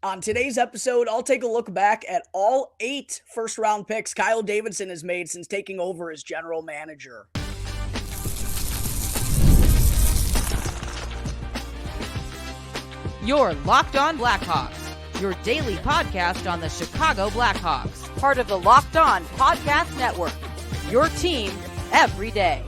On today's episode, I'll take a look back at all 8 first-round picks Kyle Davidson has made since taking over as general manager. You're Locked On Blackhawks, your daily podcast on the Chicago Blackhawks, part of the Locked On Podcast Network, your team every day.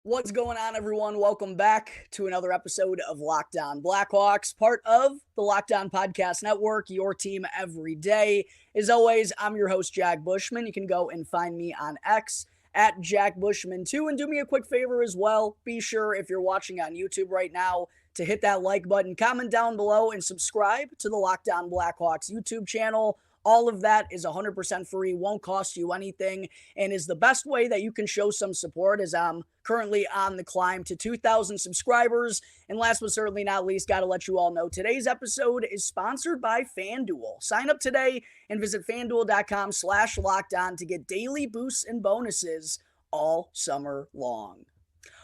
What's going on, everyone? Welcome back to another episode of Locked On Blackhawks, part of the Locked On Podcast Network, your team every day. As always, I'm your host, Jack Bushman. You can go and find me on X at Jack Bushman2, and do me a quick favor as well. Be sure, if you're watching on YouTube right now, to hit that like button, comment down below, and subscribe to the Locked On Blackhawks YouTube channel. All of that is 100% free, won't cost you anything, and is the best way that you can show some support, as I'm currently on the climb to 2,000 subscribers. And last but certainly not least, got to let you all know, today's episode is sponsored by FanDuel. Sign up today and visit FanDuel.com/lockedon to get daily boosts and bonuses all summer long.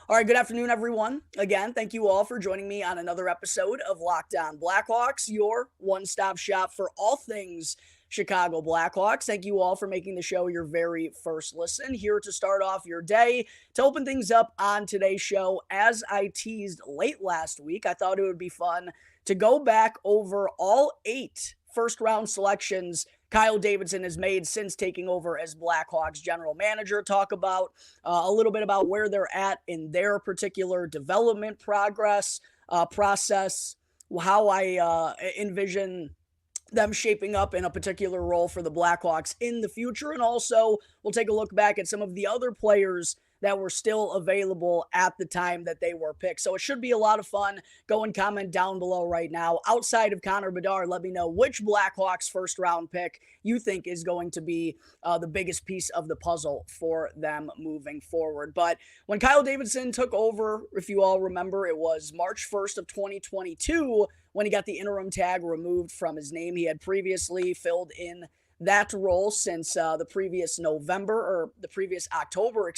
All right, good afternoon, everyone. Again, thank you all for joining me on another episode of Locked On Blackhawks, your one-stop shop for all things Chicago Blackhawks. Thank you all for making the show your very first listen. Here to start off your day, to open things up on today's show, as I teased late last week, I thought it would be fun to go back over all 8 first-round selections Kyle Davidson has made since taking over as Blackhawks general manager. Talk about a little bit about where they're at in their particular development process, how I envision them shaping up in a particular role for the Blackhawks in the future. And also, we'll take a look back at some of the other players that were still available at the time that they were picked. So it should be a lot of fun. Go and comment down below right now. Outside of Connor Bedard, let me know which Blackhawks first round pick you think is going to be the biggest piece of the puzzle for them moving forward. But when Kyle Davidson took over, if you all remember, it was March 1st of 2022 when he got the interim tag removed from his name. He had previously filled in that role since the previous October,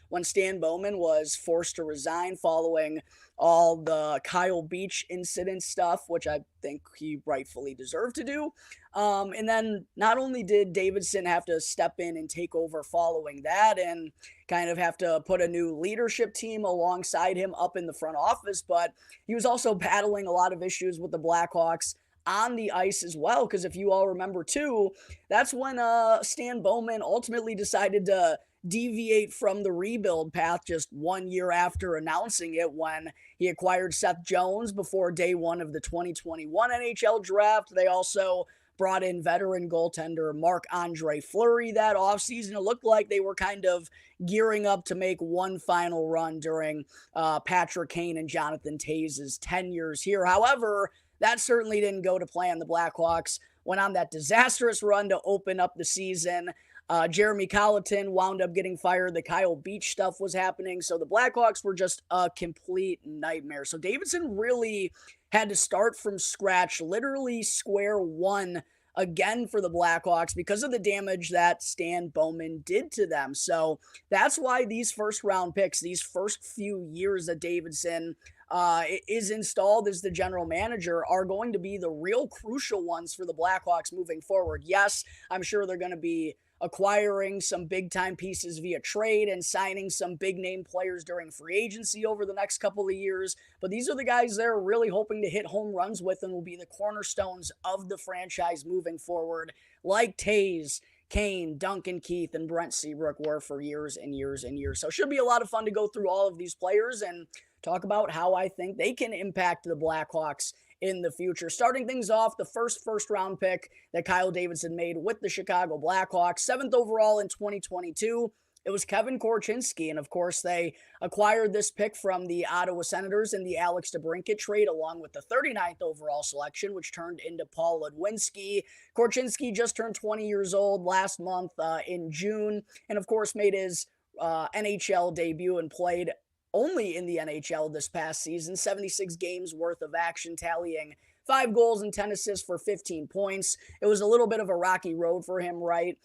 when Stan Bowman was forced to resign following all the Kyle Beach incident stuff, which I think he rightfully deserved to do. And then not only did Davidson have to step in and take over following that and kind of have to put a new leadership team alongside him up in the front office, but he was also battling a lot of issues with the Blackhawks on the ice as well, because if you all remember too, that's when Stan Bowman ultimately decided to deviate from the rebuild path just 1 year after announcing it, when he acquired Seth Jones before day one of the 2021 NHL draft. They also brought in veteran goaltender Marc-Andre Fleury that offseason. It looked like they were kind of gearing up to make one final run during Patrick Kane and Jonathan Toews' tenures here. However, that certainly didn't go to plan. The Blackhawks went on that disastrous run to open up the season. Jeremy Colleton wound up getting fired. The Kyle Beach stuff was happening. So the Blackhawks were just a complete nightmare. So Davidson really had to start from scratch, literally square one again for the Blackhawks because of the damage that Stan Bowman did to them. So that's why these first round picks, these first few years that Davidson is installed as the general manager, are going to be the real crucial ones for the Blackhawks moving forward. Yes, I'm sure they're going to be acquiring some big-time pieces via trade and signing some big-name players during free agency over the next couple of years. But these are the guys they're really hoping to hit home runs with and will be the cornerstones of the franchise moving forward, like Toews, Kane, Duncan Keith, and Brent Seabrook were for years and years and years. So it should be a lot of fun to go through all of these players and talk about how I think they can impact the Blackhawks in the future. Starting things off, the first round pick that Kyle Davidson made with the Chicago Blackhawks, 7th overall in 2022. It was Kevin Korchinski, and of course they acquired this pick from the Ottawa Senators in the Alex DeBrincat trade, along with the 39th overall selection, which turned into Paul Ludwinski. Korchinski just turned 20 years old last month in June, and of course made his NHL debut and played only in the NHL this past season, 76 games worth of action, tallying 5 goals and 10 assists for 15 points. It was a little bit of a rocky road for him, right?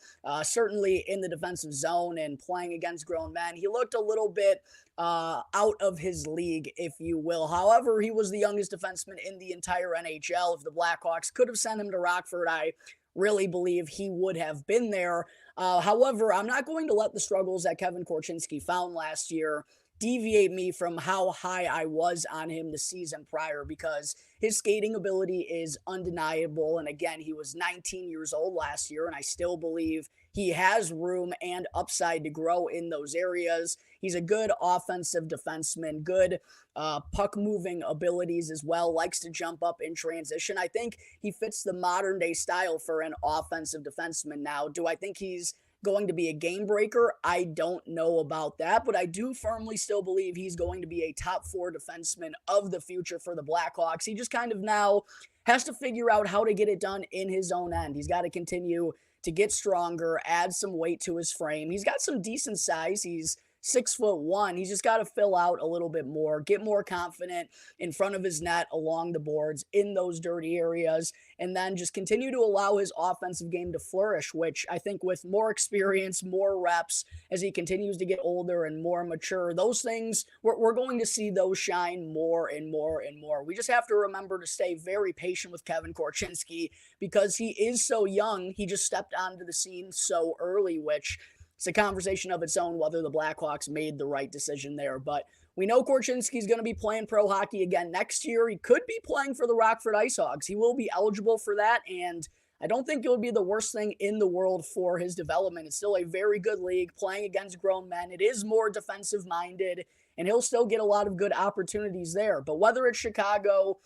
Certainly in the defensive zone and playing against grown men. He looked a little bit out of his league, if you will. However, he was the youngest defenseman in the entire NHL. If the Blackhawks could have sent him to Rockford, I really believe he would have been there. However, I'm not going to let the struggles that Kevin Korchinski found last year deviate me from how high I was on him the season prior, because his skating ability is undeniable. And again, he was 19 years old last year, and I still believe he has room and upside to grow in those areas. He's a good offensive defenseman, good puck moving abilities as well, likes to jump up in transition. I think he fits the modern day style for an offensive defenseman. Now, do I think he's going to be a game breaker? I don't know about that, but I do firmly still believe he's going to be a top 4 defenseman of the future for the Blackhawks. He just kind of now has to figure out how to get it done in his own end. He's got to continue to get stronger, add some weight to his frame. He's got some decent size. He's 6'1". He's just got to fill out a little bit more, get more confident in front of his net, along the boards, in those dirty areas, and then just continue to allow his offensive game to flourish, which I think with more experience, more reps, as he continues to get older and more mature, those things, we're going to see those shine more and more and more. We just have to remember to stay very patient with Kevin Korchinski, because he is so young. He just stepped onto the scene so early, which it's a conversation of its own whether the Blackhawks made the right decision there. But we know Korchinski's going to be playing pro hockey again next year. He could be playing for the Rockford IceHogs. He will be eligible for that, and I don't think it would be the worst thing in the world for his development. It's still a very good league, playing against grown men. It is more defensive-minded, and he'll still get a lot of good opportunities there. But whether it's Chicago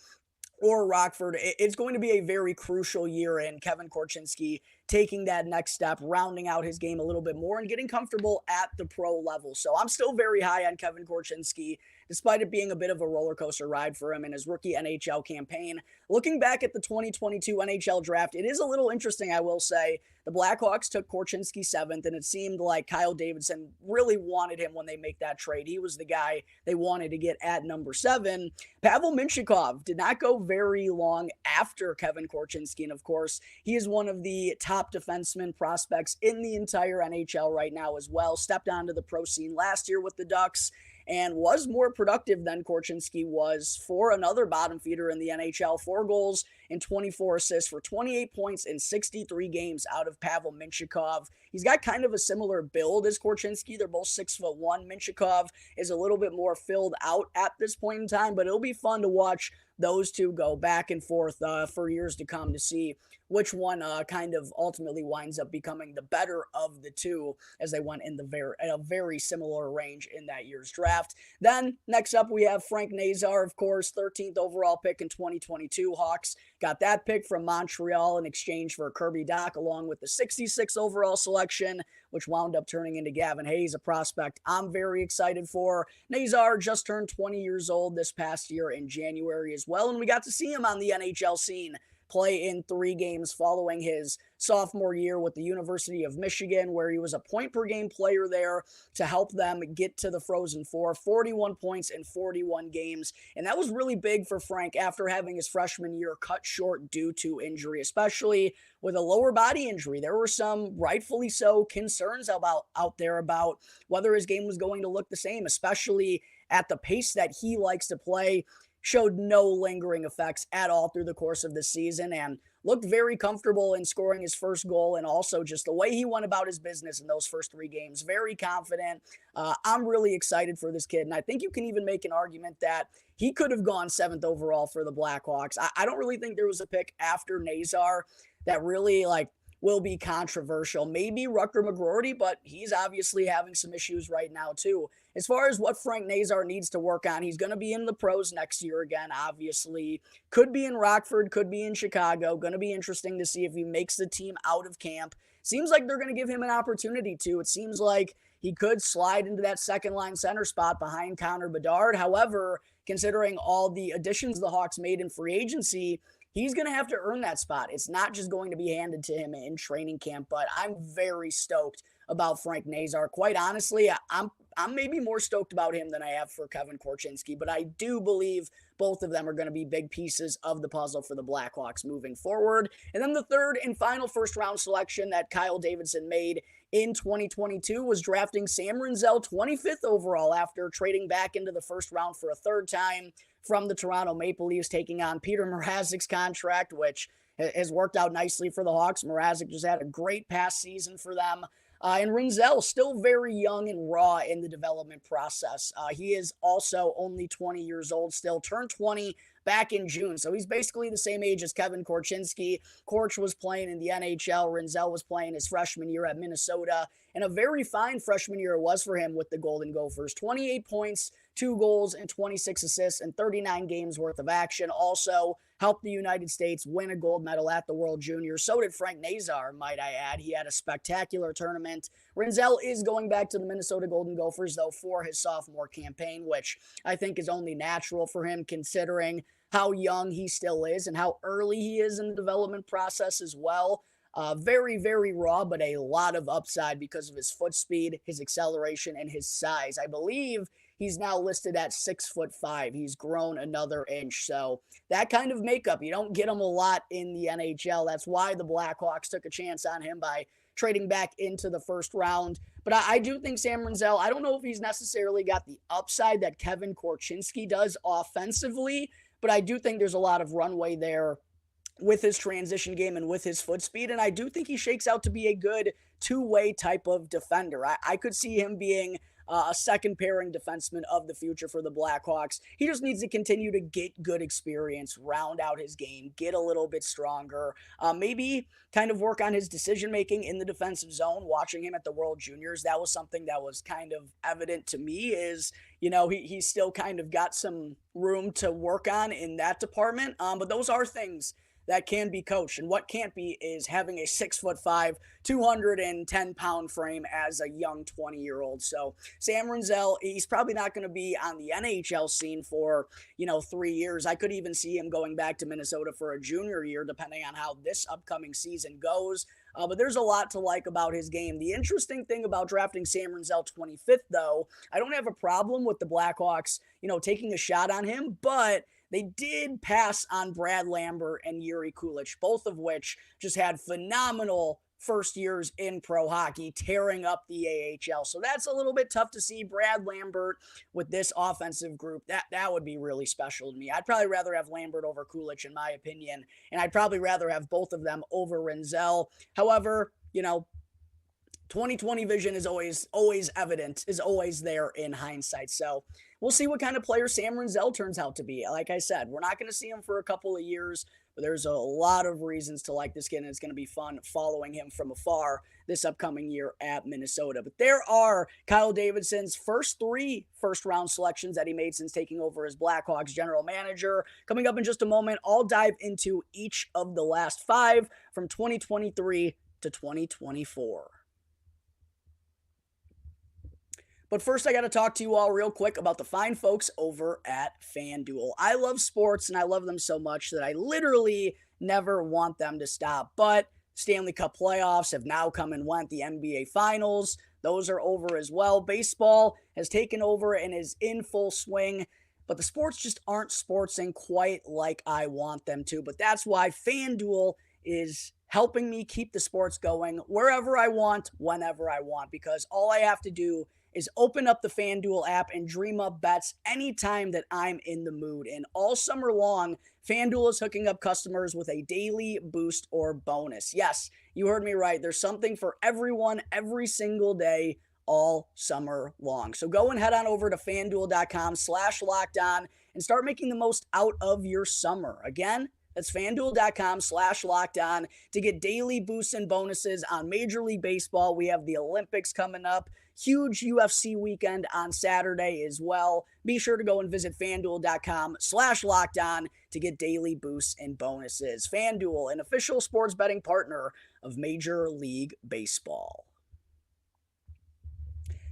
or Rockford, it's going to be a very crucial year in Kevin Korchinski taking that next step, rounding out his game a little bit more, and getting comfortable at the pro level. So I'm still very high on Kevin Korchinski, despite it being a bit of a roller coaster ride for him in his rookie NHL campaign. Looking back at the 2022 NHL draft, it is a little interesting, I will say. The Blackhawks took Korchinski 7th, and it seemed like Kyle Davidson really wanted him when they make that trade. He was the guy they wanted to get at number 7. Pavel Mintyukov did not go very long after Kevin Korchinski, and of course, he is one of the top defenseman prospects in the entire NHL right now as well. Stepped onto the pro scene last year with the Ducks and was more productive than Korchinski was for another bottom feeder in the NHL. 4 goals and 24 assists for 28 points in 63 games out of Pavel Mintyukov. He's got kind of a similar build as Korchinski. They're both 6'1". Mintyukov is a little bit more filled out at this point in time, but it'll be fun to watch those two go back and forth for years to come to see which one kind of ultimately winds up becoming the better of the two, as they went in a very similar range in that year's draft. Then next up we have Frank Nazar, of course, 13th overall pick in 2022. Hawks got that pick from Montreal in exchange for Kirby Dach, along with the 66th overall selection, which wound up turning into Gavin Hayes, a prospect I'm very excited for. Nazar just turned 20 years old this past year in January as well, and we got to see him on the NHL scene play in 3 games following his sophomore year with the University of Michigan, where he was a point-per-game player there to help them get to the Frozen Four. 41 points in 41 games, and that was really big for Frank after having his freshman year cut short due to injury, especially with a lower body injury. There were some, rightfully so, concerns out there about whether his game was going to look the same, especially at the pace that he likes to play. Showed no lingering effects at all through the course of the season, and looked very comfortable in scoring his first goal, and also just the way he went about his business in those first 3 games. Very confident. I'm really excited for this kid, and I think you can even make an argument that he could have gone 7th overall for the Blackhawks. I don't really think there was a pick after Nazar that really will be controversial. Maybe Rutger McGroarty, but he's obviously having some issues right now too. As far as what Frank Nazar needs to work on, he's going to be in the pros next year again, obviously. Could be in Rockford, could be in Chicago. Going to be interesting to see if he makes the team out of camp. Seems like they're going to give him an opportunity to. It seems like he could slide into that second-line center spot behind Connor Bedard. However, considering all the additions the Hawks made in free agency, he's going to have to earn that spot. It's not just going to be handed to him in training camp, but I'm very stoked about Frank Nazar. Quite honestly, I'm I'm maybe more stoked about him than I have for Kevin Korchinski, but I do believe both of them are going to be big pieces of the puzzle for the Blackhawks moving forward. And then the third and final first round selection that Kyle Davidson made in 2022 was drafting Sam Rinzel 25th overall after trading back into the first round for a third time from the Toronto Maple Leafs, taking on Peter Mrazek's contract, which has worked out nicely for the Hawks. Mrazek just had a great past season for them. And Rinzel, still very young and raw in the development process. He is also only 20 years old, still turned 20 back in June. So he's basically the same age as Kevin Korchinski. Korch was playing in the NHL. Rinzel was playing his freshman year at Minnesota. And a very fine freshman year it was for him with the Golden Gophers. 28 points, 2 goals, and 26 assists in 39 games worth of action. Also helped the United States win a gold medal at the World Juniors. So did Frank Nazar, might I add. He had a spectacular tournament. Rinzel is going back to the Minnesota Golden Gophers, though, for his sophomore campaign, which I think is only natural for him considering how young he still is and how early he is in the development process as well. Very, very raw, but a lot of upside because of his foot speed, his acceleration, and his size. I believe he's now listed at 6'5". He's grown another inch. So that kind of makeup, you don't get him a lot in the NHL. That's why the Blackhawks took a chance on him by trading back into the first round. But I do think Sam Rinzel, I don't know if he's necessarily got the upside that Kevin Korchinski does offensively, but I do think there's a lot of runway there with his transition game and with his foot speed. And I do think he shakes out to be a good two-way type of defender. I could see him being a second pairing defenseman of the future for the Blackhawks. He just needs to continue to get good experience, round out his game, get a little bit stronger, maybe kind of work on his decision-making in the defensive zone. Watching him at the World Juniors, that was something that was kind of evident to me is, you know, he's still kind of got some room to work on in that department. But those are things that can be coached. And what can't be is having a 6'5", 210-pound frame as a young 20-year-old. So Sam Rinzel, he's probably not going to be on the NHL scene for, 3 years. I could even see him going back to Minnesota for a junior year, depending on how this upcoming season goes. But there's a lot to like about his game. The interesting thing about drafting Sam Rinzel 25th, though, I don't have a problem with the Blackhawks, taking a shot on him, but they did pass on Brad Lambert and Yuri Kulich, both of which just had phenomenal first years in pro hockey, tearing up the AHL. So that's a little bit tough to see. Brad Lambert with this offensive group, that would be really special to me. I'd probably rather have Lambert over Kulich, in my opinion, and I'd probably rather have both of them over Rinzel. However, 2020 vision is always evident, is always there in hindsight. So we'll see what kind of player Sam Rinzel turns out to be. Like I said, we're not going to see him for a couple of years, but there's a lot of reasons to like this kid, and it's going to be fun following him from afar this upcoming year at Minnesota. But there are Kyle Davidson's first 3 first-round selections that he made since taking over as Blackhawks general manager. Coming up in just a moment, I'll dive into each of the last 5 from 2023 to 2024. But first, I got to talk to you all real quick about the fine folks over at FanDuel. I love sports, and I love them so much that I literally never want them to stop. But Stanley Cup playoffs have now come and went. The NBA Finals, those are over as well. Baseball has taken over and is in full swing. But the sports just aren't sportsing quite like I want them to. But that's why FanDuel is helping me keep the sports going wherever I want, whenever I want. Because all I have to do is open up the FanDuel app and dream up bets anytime that I'm in the mood. And all summer long, FanDuel is hooking up customers with a daily boost or bonus. Yes, you heard me right. There's something for everyone every single day all summer long. So go and head on over to FanDuel.com/lockedon and start making the most out of your summer. Again, that's FanDuel.com/lockedon to get daily boosts and bonuses on Major League Baseball. We have the Olympics coming up. Huge UFC weekend on Saturday as well. Be sure to go and visit FanDuel.com/lockedon to get daily boosts and bonuses. FanDuel, an official sports betting partner of Major League Baseball.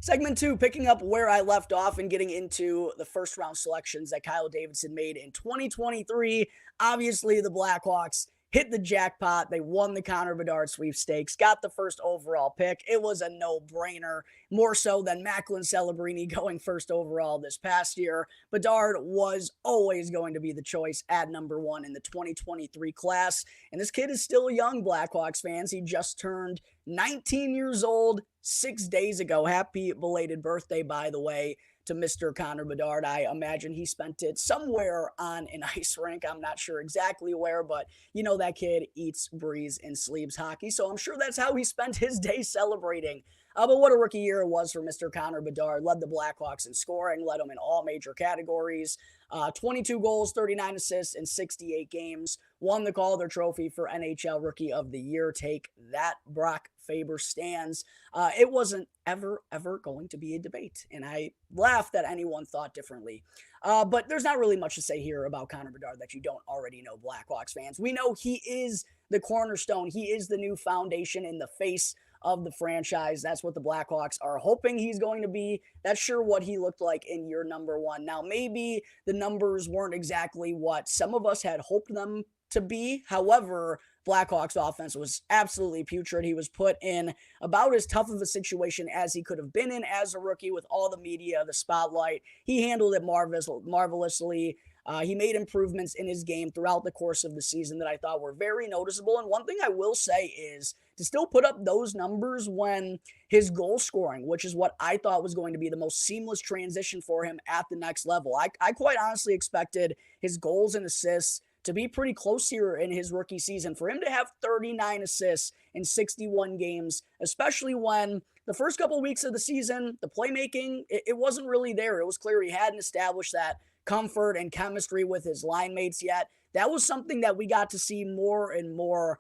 Segment 2, picking up where I left off and getting into the first round selections that Kyle Davidson made in 2023. Obviously, the Blackhawks hit the jackpot. They won the Connor Bedard sweepstakes, got the first overall pick. It was a no-brainer, more so than Macklin Celebrini going first overall this past year. Bedard was always going to be the choice at number one in the 2023 class. And this kid is still young, Blackhawks fans. He just turned 19 years old 6 days ago. Happy belated birthday, by the way, to Mr. Connor Bedard. I imagine he spent it somewhere on an ice rink. I'm not sure exactly where, but you know that kid eats, breathes, and sleeps hockey, so I'm sure that's how he spent his day celebrating. But what a rookie year it was for Mr. Connor Bedard. Led the Blackhawks in scoring, led them in all major categories. 22 goals, 39 assists in 68 games. Won the Calder Trophy for NHL Rookie of the Year. Take that, Brock Faber stands. It wasn't ever going to be a debate, and I laughed that anyone thought differently. But there's not really much to say here about Connor Bedard that you don't already know, Blackhawks fans. We know he is the cornerstone. He is the new foundation in the face of the franchise. That's what the Blackhawks are hoping he's going to be. That's sure what he looked like in year number one. Now, maybe the numbers weren't exactly what some of us had hoped them to be. However, Blackhawks offense was absolutely putrid. He was put in about as tough of a situation as he could have been in as a rookie with all the media, the spotlight. He handled it marvelously. He made improvements in his game throughout the course of the season that I thought were very noticeable. And one thing I will say is to still put up those numbers when his goal scoring, which is what I thought was going to be the most seamless transition for him at the next level. I quite honestly expected his goals and assists to be pretty close here in his rookie season. For him to have 39 assists in 61 games, especially when the first couple of weeks of the season, the playmaking, it wasn't really there. It was clear he hadn't established that comfort and chemistry with his line mates yet. That was something that we got to see more and more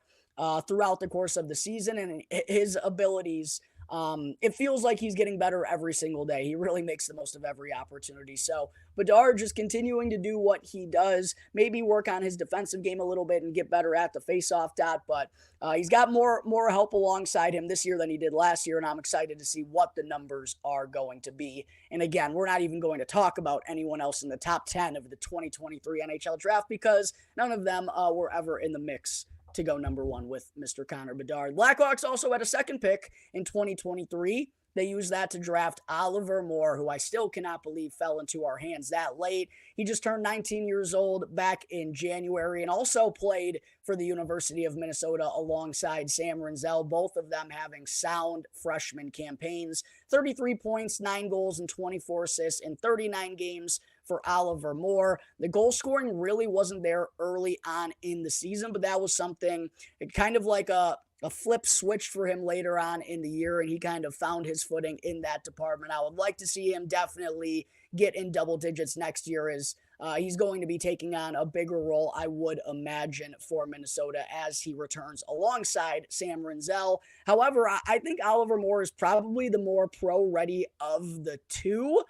throughout the course of the season, and his abilities. It feels like he's getting better every single day. He really makes the most of every opportunity. So Bedard just continuing to do what he does, maybe work on his defensive game a little bit and get better at the faceoff dot, but he's got more help alongside him this year than he did last year, and I'm excited to see what the numbers are going to be. And again, we're not even going to talk about anyone else in the top 10 of the 2023 NHL draft because none of them were ever in the mix to go number one with Mr. Connor Bedard. Blackhawks also had a second pick in 2023. They used that to draft Oliver Moore, who I still cannot believe fell into our hands that late. He just turned 19 years old back in January and also played for the University of Minnesota alongside Sam Rinzel, both of them having sound freshman campaigns. 33 points, 9 goals, and 24 assists in 39 games for Oliver Moore. The goal scoring really wasn't there early on in the season, but that was something kind of like a flip switched for him later on in the year, and he kind of found his footing in that department. I would like to see him definitely get in double digits next year as he's going to be taking on a bigger role, I would imagine, for Minnesota as he returns alongside Sam Rinzel. However, I think Oliver Moore is probably the more pro-ready of the two.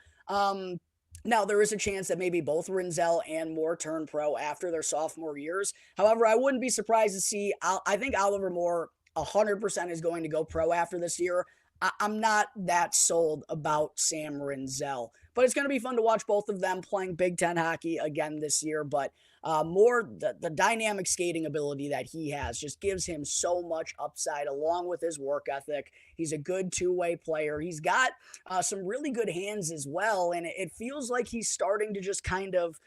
Now, there is a chance that maybe both Rinzel and Moore turn pro after their sophomore years. However, I wouldn't be surprised to see, I think Oliver Moore 100% is going to go pro after this year. I'm not that sold about Sam Rinzel, but it's going to be fun to watch both of them playing Big Ten hockey again this year. But more the dynamic skating ability that he has just gives him so much upside along with his work ethic. He's a good two-way player. He's got some really good hands as well, and it feels like he's starting to just kind of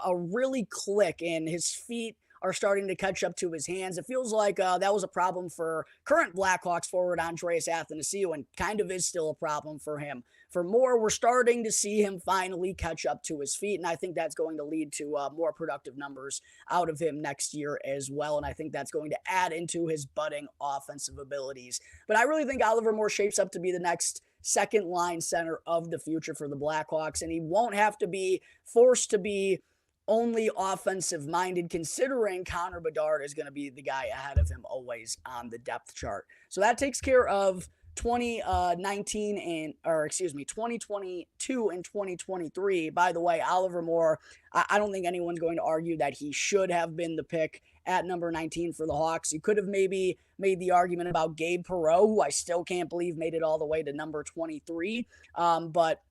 really click, and his feet are starting to catch up to his hands. It feels like that was a problem for current Blackhawks forward Andreas Athanasiou and kind of is still a problem for him. For Moore, we're starting to see him finally catch up to his feet, and I think that's going to lead to more productive numbers out of him next year as well, and I think that's going to add into his budding offensive abilities. But I really think Oliver Moore shapes up to be the next second line center of the future for the Blackhawks, and he won't have to be forced to be only offensive minded, considering Connor Bedard is going to be the guy ahead of him always on the depth chart. So that takes care of 2022 and 2023. By the way, Oliver Moore, I don't think anyone's going to argue that he should have been the pick at number 19 for the Hawks. You could have maybe made the argument about Gabe Perreault, who I still can't believe made it all the way to number 23. But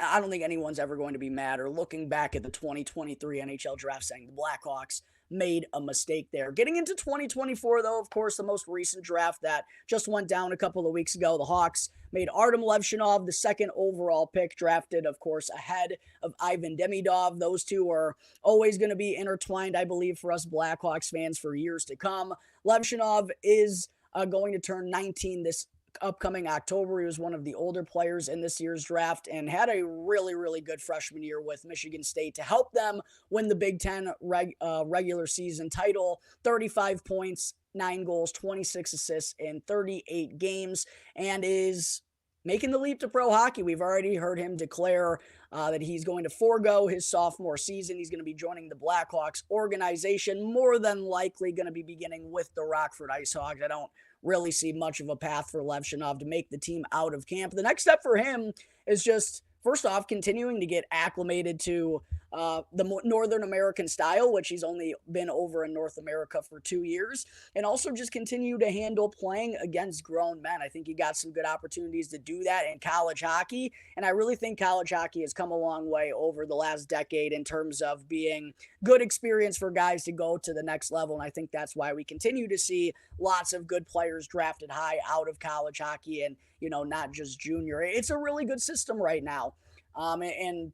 I don't think anyone's ever going to be mad or looking back at the 2023 NHL draft saying the Blackhawks made a mistake there. Getting into 2024, though, of course, the most recent draft that just went down a couple of weeks ago, the Hawks made Artem Levshinov the second overall pick, drafted, of course, ahead of Ivan Demidov. Those two are always going to be intertwined, I believe, for us Blackhawks fans for years to come. Levshinov is going to turn 19 this upcoming October. He was one of the older players in this year's draft and had a really, really good freshman year with Michigan State to help them win the Big Ten regular season title. 35 points, 9 goals, 26 assists in 38 games, and is making the leap to pro hockey. We've already heard him declare that he's going to forego his sophomore season. He's going to be joining the Blackhawks organization, more than likely going to be beginning with the Rockford IceHogs. I don't really see much of a path for Levshinov to make the team out of camp. The next step for him is just, first off, continuing to get acclimated to the Northern American style, which he's only been over in North America for 2 years, and also just continue to handle playing against grown men. I think he got some good opportunities to do that in college hockey, and I really think college hockey has come a long way over the last decade in terms of being good experience for guys to go to the next level, and I think that's why we continue to see lots of good players drafted high out of college hockey and, not just junior. It's a really good system right now. And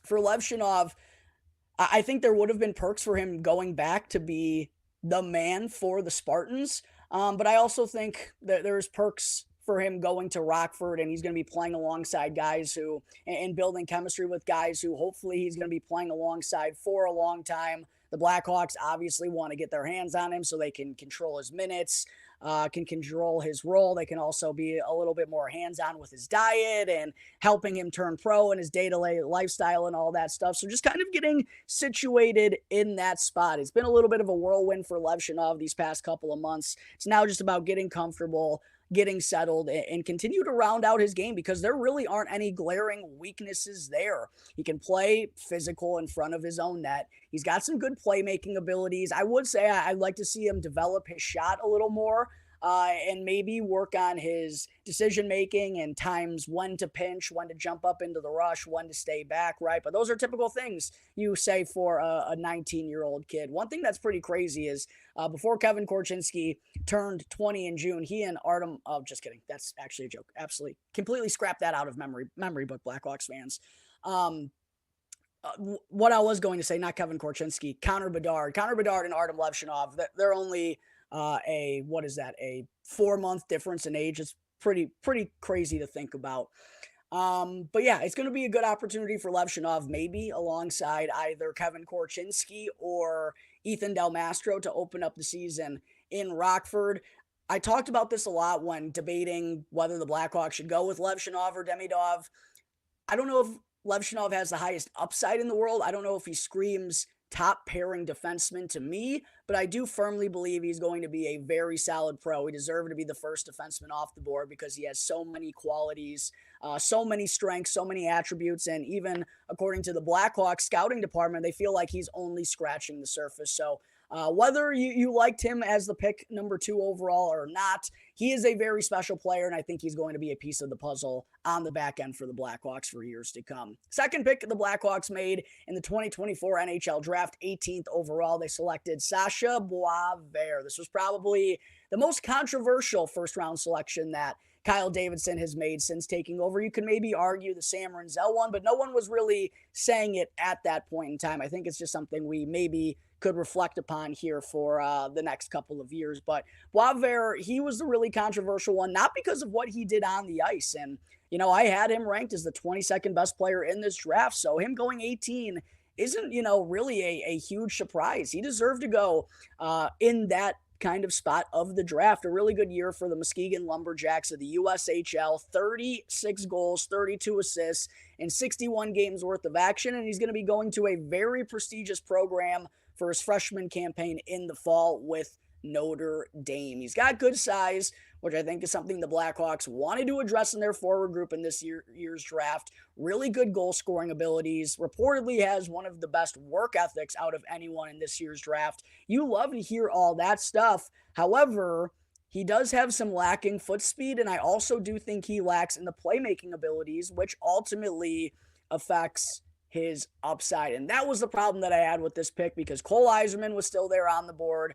for Levshinov, I think there would have been perks for him going back to be the man for the Spartans. But I also think that there's perks for him going to Rockford, and he's going to be playing alongside guys and building chemistry with guys who hopefully he's going to be playing alongside for a long time. The Blackhawks obviously want to get their hands on him so they can control his minutes, can control his role. They can also be a little bit more hands-on with his diet and helping him turn pro and his day-to-day lifestyle and all that stuff. So just kind of getting situated in that spot. It's been a little bit of a whirlwind for Levshinov these past couple of months. It's now just about getting comfortable, getting settled, and continue to round out his game because there really aren't any glaring weaknesses there. He can play physical in front of his own net. He's got some good playmaking abilities. I would say I'd like to see him develop his shot a little more and maybe work on his decision-making and times when to pinch, when to jump up into the rush, when to stay back, right? But those are typical things you say for a 19-year-old kid. One thing that's pretty crazy is before Kevin Korchinski turned 20 in June, he and Artem, just kidding. That's actually a joke. Absolutely. Completely scrap that out of memory book, Blackhawks fans. What I was going to say, not Kevin Korchinski, Connor Bedard and Artem Levshinov, they're only a 4-month difference in age. It's pretty crazy to think about. But yeah, it's going to be a good opportunity for Levshinov, maybe alongside either Kevin Korchinski or Ethan Del Mastro to open up the season in Rockford. I talked about this a lot when debating whether the Blackhawks should go with Levshinov or Demidov. I don't know if Levshinov has the highest upside in the world. I don't know if he screams top pairing defenseman to me, but I do firmly believe he's going to be a very solid pro. He deserved to be the first defenseman off the board because he has so many qualities, so many strengths, so many attributes, and even according to the Blackhawks scouting department, they feel like he's only scratching the surface. So whether you liked him as the pick number 2 overall or not, he is a very special player, and I think he's going to be a piece of the puzzle on the back end for the Blackhawks for years to come. Second pick the Blackhawks made in the 2024 NHL Draft, 18th overall. They selected Sasha Boisvert. This was probably the most controversial first-round selection that Kyle Davidson has made since taking over. You can maybe argue the Sam Renzel one, but no one was really saying it at that point in time. I think it's just something we maybe could reflect upon here for the next couple of years. But Boisvert, he was the really controversial one, not because of what he did on the ice. And, I had him ranked as the 22nd best player in this draft. So him going 18 isn't, really a huge surprise. He deserved to go in that kind of spot of the draft. A really good year for the Muskegon Lumberjacks of the USHL. 36 goals, 32 assists, and 61 games worth of action. And he's going to be going to a very prestigious program for his freshman campaign in the fall with Notre Dame. He's got good size, which I think is something the Blackhawks wanted to address in their forward group in this year's draft. Really good goal scoring abilities. Reportedly has one of the best work ethics out of anyone in this year's draft. You love to hear all that stuff. However, he does have some lacking foot speed, and I also do think he lacks in the playmaking abilities, which ultimately affects his upside. And that was the problem that I had with this pick because Cole Yzerman was still there on the board.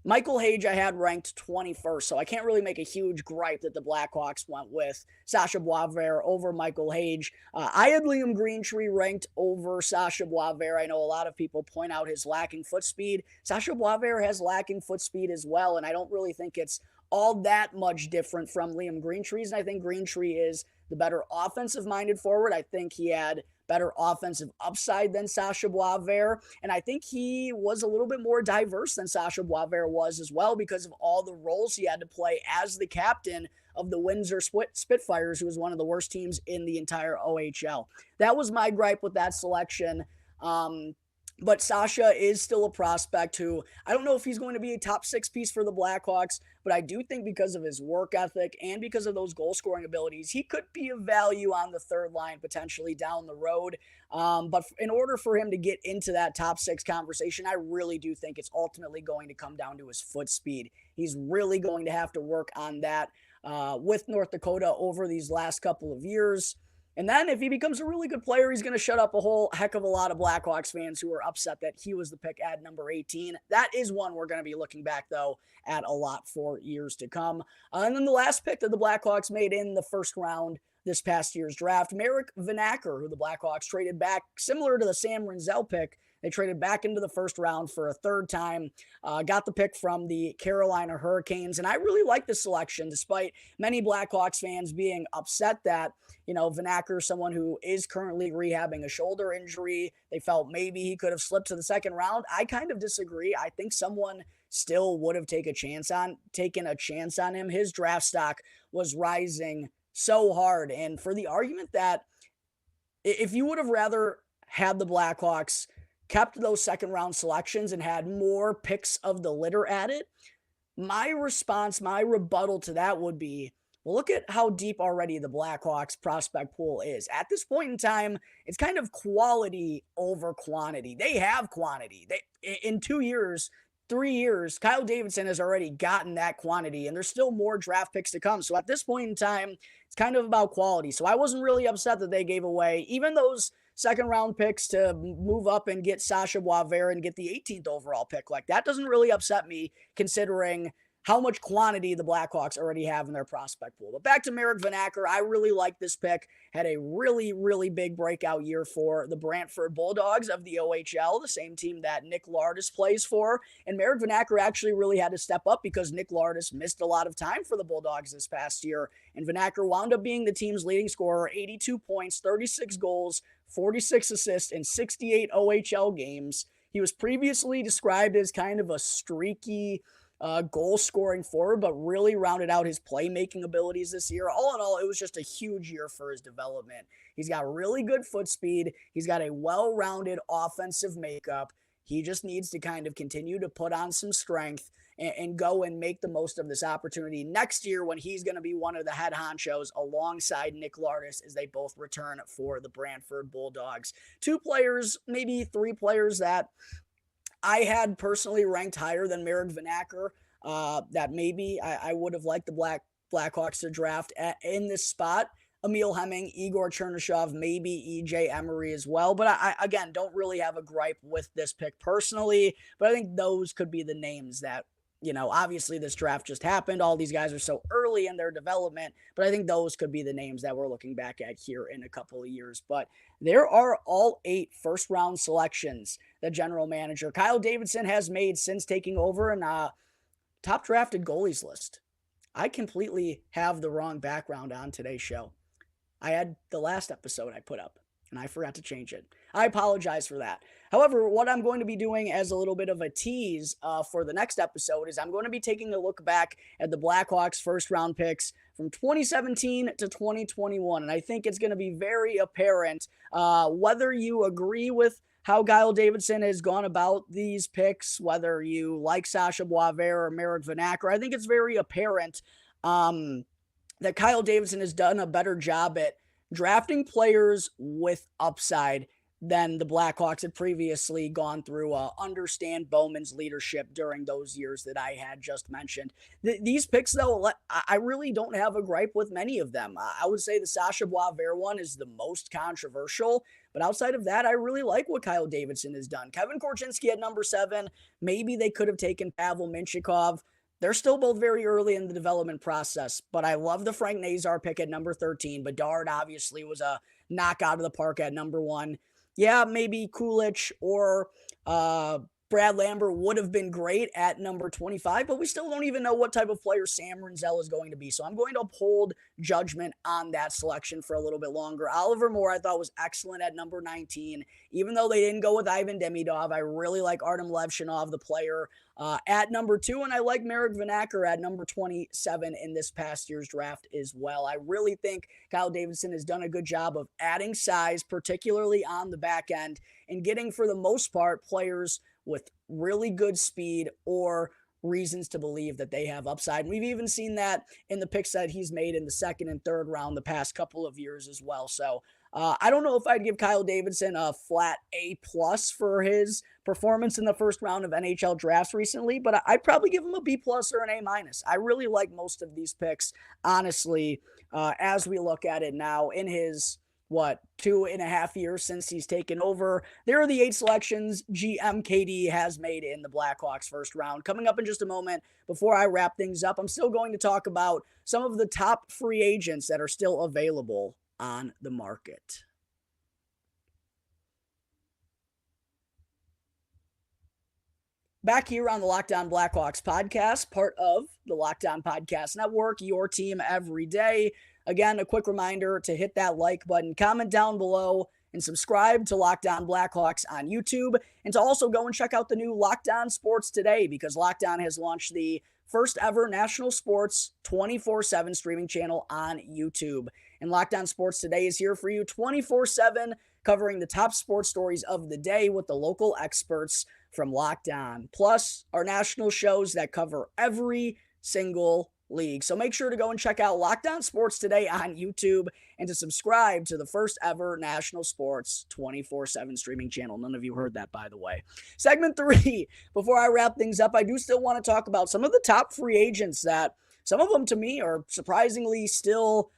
Michael Hage I had ranked 21st, so I can't really make a huge gripe that the Blackhawks went with Sasha Boisvert over Michael Hage. I had Liam Greentree ranked over Sasha Boisvert. I know a lot of people point out his lacking foot speed. Sasha Boisvert has lacking foot speed as well, and I don't really think it's all that much different from Liam Greentree's, and I think Greentree is the better offensive-minded forward. I think he had better offensive upside than Sasha Boisvert, and I think he was a little bit more diverse than Sasha Boisvert was as well because of all the roles he had to play as the captain of the Windsor Spitfires, who was one of the worst teams in the entire OHL. That was my gripe with that selection. But Sasha is still a prospect who I don't know if he's going to be a top 6 piece for the Blackhawks, but I do think because of his work ethic and because of those goal scoring abilities, he could be of value on the third line potentially down the road. But in order for him to get into that top 6 conversation, I really do think it's ultimately going to come down to his foot speed. He's really going to have to work on that with North Dakota over these last couple of years. And then if he becomes a really good player, he's going to shut up a whole heck of a lot of Blackhawks fans who are upset that he was the pick at number 18. That is one we're going to be looking back, though, at a lot for years to come. And then the last pick that the Blackhawks made in the first round this past year's draft, Marek Vanacker, who the Blackhawks traded back, similar to the Sam Renzel pick. They traded back into the first round for a third time, got the pick from the Carolina Hurricanes. And I really like this selection, despite many Blackhawks fans being upset that, Vanacker is someone who is currently rehabbing a shoulder injury. They felt maybe he could have slipped to the second round. I kind of disagree. I think someone still would have taken a chance on him. His draft stock was rising so hard. And for the argument that if you would have rather had the Blackhawks kept those second round selections and had more picks of the litter at it, my rebuttal to that would be, well, look at how deep already the Blackhawks prospect pool is. At this point in time, it's kind of quality over quantity. They have quantity. In 2 years, 3 years, Kyle Davidson has already gotten that quantity, and there's still more draft picks to come. So at this point in time, it's kind of about quality. So I wasn't really upset that they gave away even those second round picks to move up and get Sasha Boisvert and get the 18th overall pick. Like, that doesn't really upset me considering how much quantity the Blackhawks already have in their prospect pool. But back to Marek Vanacker, I really like this pick. Had a really, really big breakout year for the Brantford Bulldogs of the OHL, the same team that Nick Lardis plays for. And Marek Vanacker actually really had to step up because Nick Lardis missed a lot of time for the Bulldogs this past year. And Vanacker wound up being the team's leading scorer, 82 points, 36 goals, 46 assists in 68 OHL games. He was previously described as kind of a streaky goal-scoring forward, but really rounded out his playmaking abilities this year. All in all, it was just a huge year for his development. He's got really good foot speed. He's got a well-rounded offensive makeup. He just needs to kind of continue to put on some strength and go and make the most of this opportunity next year when he's going to be one of the head honchos alongside Nick Lardis as they both return for the Brantford Bulldogs. 2 players, maybe 3 players that I had personally ranked higher than Marek Vanacker, that maybe I would have liked the Blackhawks to draft in this spot. Emil Hemming, Igor Chernyshov, maybe EJ Emery as well. But I again, don't really have a gripe with this pick personally. But I think those could be the names that, obviously this draft just happened. All these guys are so early in their development. But I think those could be the names that we're looking back at here in a couple of years. But there are all 8 first-round selections that general manager Kyle Davidson has made since taking over and top drafted goalies list. I completely have the wrong background on today's show. I had the last episode I put up, and I forgot to change it. I apologize for that. However, what I'm going to be doing as a little bit of a tease for the next episode is I'm going to be taking a look back at the Blackhawks first-round picks from 2017 to 2021, and I think it's going to be very apparent whether you agree with how Kyle Davidson has gone about these picks, whether you like Sasha Boisvert or Marek Vanacker. I think it's very apparent that Kyle Davidson has done a better job at drafting players with upside than the Blackhawks had previously gone through under Stan Bowman's leadership during those years that I had just mentioned. These picks, though, I really don't have a gripe with many of them. I would say the Sasha Boisvert one is the most controversial, but outside of that, I really like what Kyle Davidson has done. Kevin Korchinski at number 7, maybe they could have taken Pavel Mintyukov. They're still both very early in the development process, but I love the Frank Nazar pick at number 13. Bedard obviously was a knock out of the park at number 1. Yeah, maybe Kulich or Brad Lambert would have been great at number 25, but we still don't even know what type of player Sam Rinzel is going to be. So I'm going to uphold judgment on that selection for a little bit longer. Oliver Moore, I thought, was excellent at number 19. Even though they didn't go with Ivan Demidov, I really like Artem Levshinov, the player, at number 2, and I like Marek Vanacker at number 27 in this past year's draft as well. I really think Kyle Davidson has done a good job of adding size, particularly on the back end, and getting, for the most part, players with really good speed or reasons to believe that they have upside. And we've even seen that in the picks that he's made in the second and third round the past couple of years as well. So I don't know if I'd give Kyle Davidson a flat A+ for his performance in the first round of NHL drafts recently, but I'd probably give him a B+ or an A-. I really like most of these picks, honestly, as we look at it now in his 2.5 years since he's taken over. There are the 8 selections GMKD has made in the Blackhawks first round. Coming up in just a moment, before I wrap things up, I'm still going to talk about some of the top free agents that are still available on the market. Back here on the Locked On Blackhawks podcast, part of the Locked On Podcast Network, your team every day. Again, a quick reminder to hit that like button, comment down below, and subscribe to Locked On Blackhawks on YouTube, and to also go and check out the new Locked On Sports Today, because Locked On has launched the first ever national sports 24/7 streaming channel on YouTube. And Locked On Sports Today is here for you 24/7, covering the top sports stories of the day with the local experts from Locked On, plus our national shows that cover every single league. So make sure to go and check out Locked On Sports Today on YouTube and to subscribe to the first ever national sports 24/7 streaming channel. None of you heard that, by the way. Segment 3, before I wrap things up, I do still want to talk about some of the top free agents that some of them to me are surprisingly still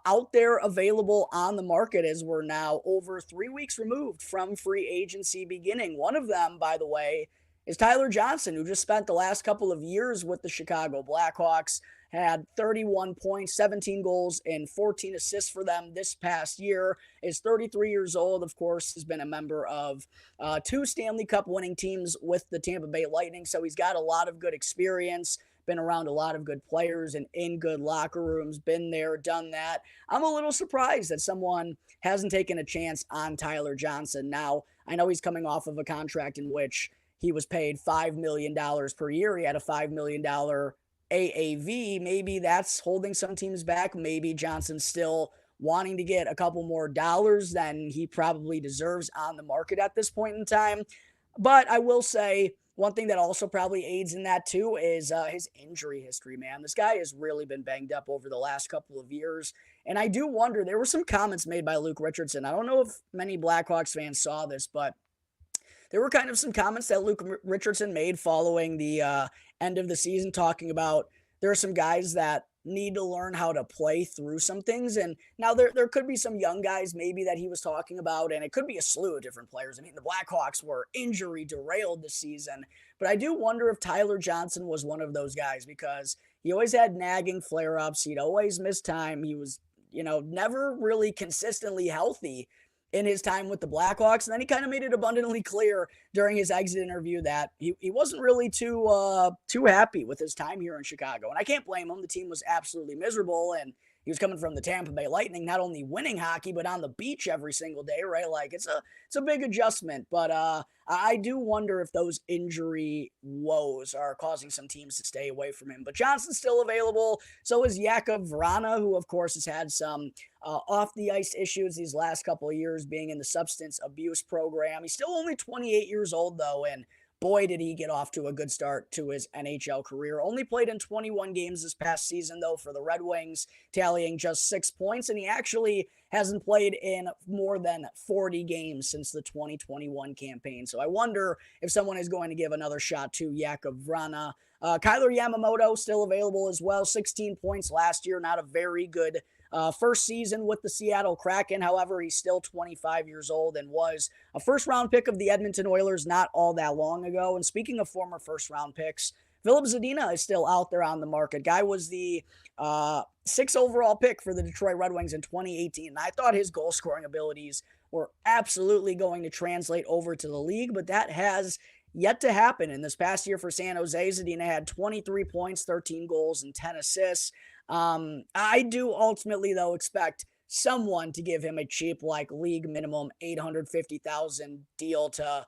out there available on the market, as we're now over 3 weeks removed from free agency beginning. One of them, by the way, is Tyler Johnson, who just spent the last couple of years with the Chicago Blackhawks, had 31 points, 17 goals, and 14 assists for them this past year, is 33 years old, of course, has been a member of 2 Stanley Cup winning teams with the Tampa Bay Lightning, so he's got a lot of good experience, been around a lot of good players and in good locker rooms, been there, done that. I'm a little surprised that someone hasn't taken a chance on Tyler Johnson. Now, I know he's coming off of a contract in which he was paid $5 million per year. He had a $5 million AAV. Maybe that's holding some teams back. Maybe Johnson's still wanting to get a couple more dollars than he probably deserves on the market at this point in time. But I will say, one thing that also probably aids in that too is his injury history, man. This guy has really been banged up over the last couple of years. And I do wonder, there were some comments made by Luke Richardson. I don't know if many Blackhawks fans saw this, but there were kind of some comments that Luke Richardson made following the end of the season, talking about there are some guys that need to learn how to play through some things. And now there could be some young guys maybe that he was talking about, and it could be a slew of different players. I mean, the Blackhawks were injury derailed this season, but I do wonder if Tyler Johnson was one of those guys, because he always had nagging flare-ups. He'd always miss time. He was, never really consistently healthy in his time with the Blackhawks. And then he kind of made it abundantly clear during his exit interview that he wasn't really too happy with his time here in Chicago. And I can't blame him. The team was absolutely miserable, and he was coming from the Tampa Bay Lightning, not only winning hockey, but on the beach every single day, right? Like, it's a big adjustment. But I do wonder if those injury woes are causing some teams to stay away from him. But Johnson's still available. So is Jakub Vrana, who, of course, has had some off-the-ice issues these last couple of years, being in the substance abuse program. He's still only 28 years old, though, and boy, did he get off to a good start to his NHL career. Only played in 21 games this past season, though, for the Red Wings, tallying just 6 points, and he actually hasn't played in more than 40 games since the 2021 campaign. So I wonder if someone is going to give another shot to Jakub Vrana. Kyler Yamamoto still available as well, 16 points last year, not a very good first season with the Seattle Kraken. However, he's still 25 years old and was a first-round pick of the Edmonton Oilers not all that long ago. And speaking of former first-round picks, Filip Zadina is still out there on the market. Guy was the 6th overall pick for the Detroit Red Wings in 2018. And I thought his goal-scoring abilities were absolutely going to translate over to the league, but that has yet to happen. In this past year for San Jose, Zadina had 23 points, 13 goals, and 10 assists. I do ultimately, though, expect someone to give him a cheap, like league minimum $850,000 deal to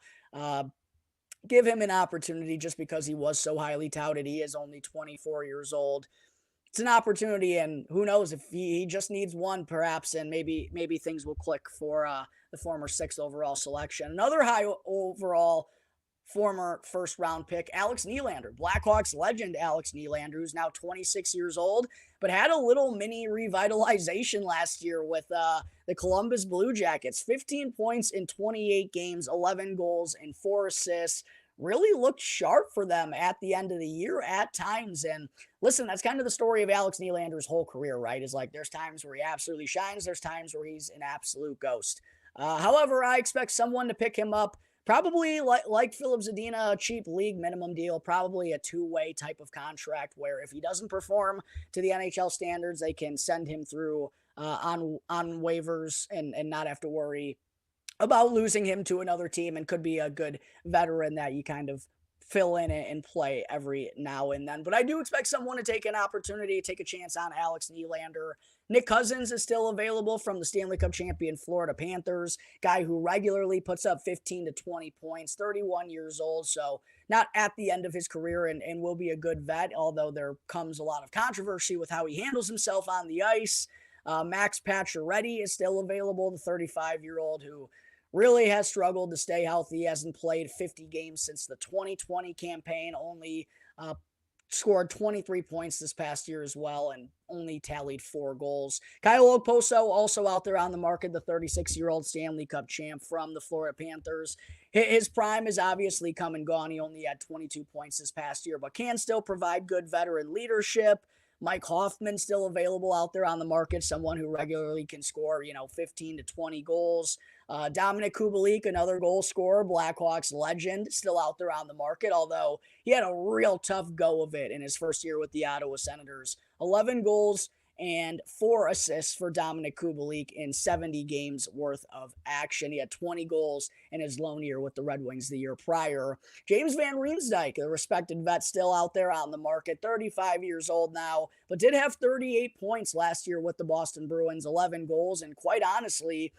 give him an opportunity just because he was so highly touted. He is only 24 years old. It's an opportunity, and who knows if he just needs one, perhaps, and maybe things will click for the former 6th overall selection. Another high overall former first-round pick, Alex Nylander. Blackhawks legend Alex Nylander, who's now 26 years old, but had a little mini revitalization last year with the Columbus Blue Jackets. 15 points in 28 games, 11 goals, and 4 assists. Really looked sharp for them at the end of the year at times. And listen, that's kind of the story of Alex Nylander's whole career, right? Is like there's times where he absolutely shines, there's times where he's an absolute ghost. However, I expect someone to pick him up. Probably like Filip Zadina, a cheap league minimum deal, probably a two-way type of contract where if he doesn't perform to the NHL standards, they can send him through on waivers and not have to worry about losing him to another team, and could be a good veteran that you kind of fill in and play every now and then. But I do expect someone to take an opportunity, take a chance on Alex Nylander. Nick Cousins is still available from the Stanley Cup champion Florida Panthers, guy who regularly puts up 15 to 20 points, 31 years old, so not at the end of his career and will be a good vet, although there comes a lot of controversy with how he handles himself on the ice. Max Pacioretty is still available, the 35-year-old who really has struggled to stay healthy. He hasn't played 50 games since the 2020 campaign, only scored 23 points this past year as well, and only tallied 4 goals. Kyle Okposo also out there on the market, the 36-year-old Stanley Cup champ from the Florida Panthers. His prime is obviously come and gone. He only had 22 points this past year, but can still provide good veteran leadership. Mike Hoffman still available out there on the market, someone who regularly can score, 15 to 20 goals. Dominic Kubalik, another goal scorer, Blackhawks legend, still out there on the market, although he had a real tough go of it in his first year with the Ottawa Senators. 11 goals and 4 assists for Dominic Kubalik in 70 games worth of action. He had 20 goals in his lone year with the Red Wings the year prior. James Van Riemsdyk, the respected vet, still out there on the market, 35 years old now, but did have 38 points last year with the Boston Bruins, 11 goals, and quite honestly,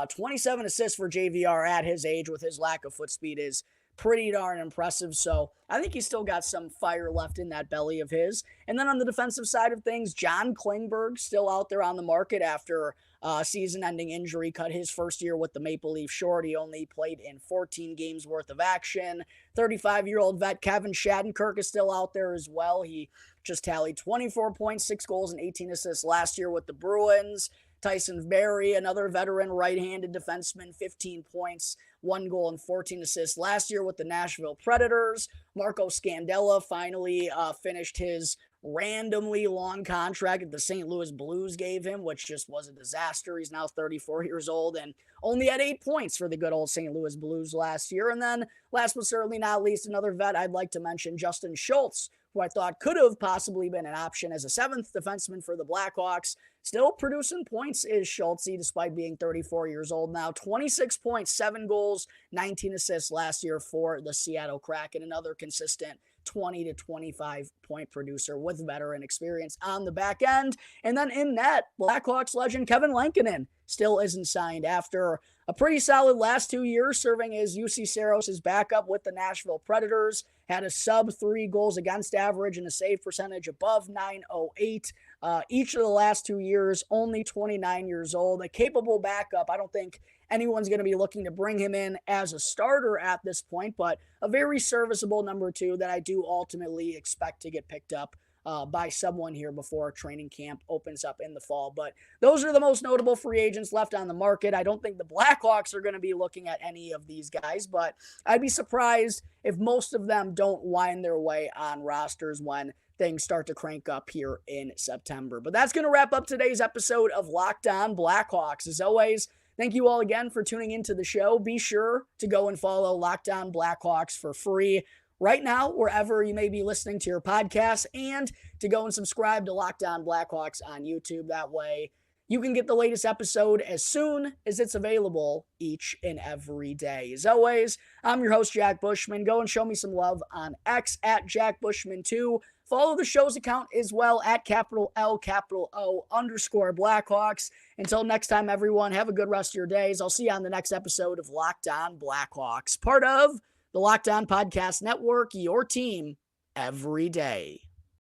27 assists for JVR at his age with his lack of foot speed is pretty darn impressive. So I think he's still got some fire left in that belly of his. And then on the defensive side of things, John Klingberg still out there on the market after season-ending injury, cut his first year with the Maple Leaf short. He only played in 14 games worth of action. 35-year-old vet Kevin Shattenkirk is still out there as well. He just tallied 24 points, 6 goals, and 18 assists last year with the Bruins. Tyson Barrie, another veteran right-handed defenseman, 15 points, 1 goal, and 14 assists last year with the Nashville Predators. Marco Scandella finally finished his randomly long contract that the St. Louis Blues gave him, which just was a disaster. He's now 34 years old and only had 8 points for the good old St. Louis Blues last year. And then, last but certainly not least, another vet I'd like to mention, Justin Schultz, who I thought could have possibly been an option as a 7th defenseman for the Blackhawks. Still producing points is Schultz, despite being 34 years old now. 26 points, 7 goals, 19 assists last year for the Seattle Kraken. Another consistent 20 to 25 point producer with veteran experience on the back end. And then in net, Blackhawks legend Kevin Lankinen still isn't signed after a pretty solid last 2 years serving as UC Saros' backup with the Nashville Predators. Had a sub 3 goals against average and a save percentage above .908. Each of the last 2 years, only 29 years old. A capable backup. I don't think anyone's going to be looking to bring him in as a starter at this point, but a very serviceable number 2 that I do ultimately expect to get picked up by someone here before training camp opens up in the fall. But those are the most notable free agents left on the market. I don't think the Blackhawks are going to be looking at any of these guys, but I'd be surprised if most of them don't wind their way on rosters when things start to crank up here in September. But that's going to wrap up today's episode of Locked On Blackhawks. As always, thank you all again for tuning into the show. Be sure to go and follow Locked On Blackhawks for free right now, wherever you may be listening to your podcast, and to go and subscribe to Locked On Blackhawks on YouTube. That way, you can get the latest episode as soon as it's available each and every day. As always, I'm your host, Jack Bushman. Go and show me some love on X at Jack Bushman2. Follow the show's account as well at capital L, capital O, _Blackhawks. Until next time, everyone, have a good rest of your days. I'll see you on the next episode of Locked On Blackhawks, part of the Locked On Podcast Network, your team every day.